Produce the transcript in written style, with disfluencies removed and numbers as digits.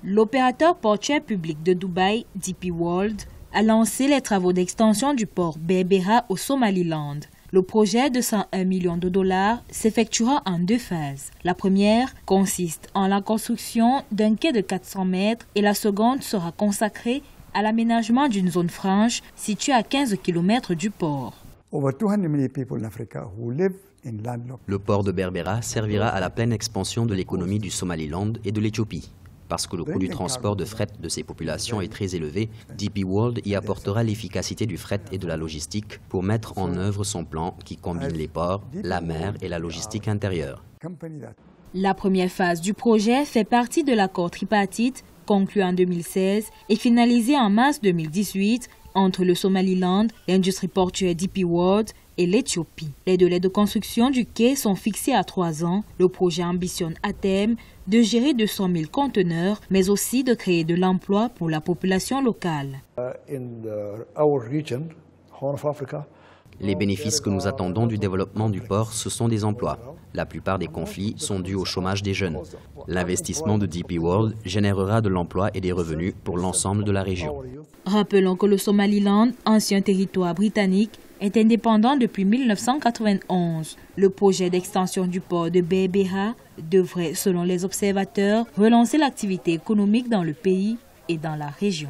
L'opérateur portuaire public de Dubaï, DP World, a lancé les travaux d'extension du port Berbera au Somaliland. Le projet de 101 millions de dollars s'effectuera en 2 phases. La première consiste en la construction d'un quai de 400 mètres et la seconde sera consacrée à l'aménagement d'une zone franche située à 15 km du port. Le port de Berbera servira à la pleine expansion de l'économie du Somaliland et de l'Éthiopie. Parce que le coût du transport de fret de ces populations est très élevé, DP World y apportera l'efficacité du fret et de la logistique pour mettre en œuvre son plan qui combine les ports, la mer et la logistique intérieure. La première phase du projet fait partie de l'accord tripartite conclu en 2016 et finalisé en mars 2018 entre le Somaliland, l'industrie portuaire DP World et l'Éthiopie. Les délais de construction du quai sont fixés à 3 ans. Le projet ambitionne à terme de gérer 200 000 conteneurs, mais aussi de créer de l'emploi pour la population locale. Les bénéfices que nous attendons du développement du port, ce sont des emplois. La plupart des conflits sont dus au chômage des jeunes. L'investissement de DP World générera de l'emploi et des revenus pour l'ensemble de la région. Rappelons que le Somaliland, ancien territoire britannique, est indépendant depuis 1991. Le projet d'extension du port de Berbera devrait, selon les observateurs, relancer l'activité économique dans le pays et dans la région.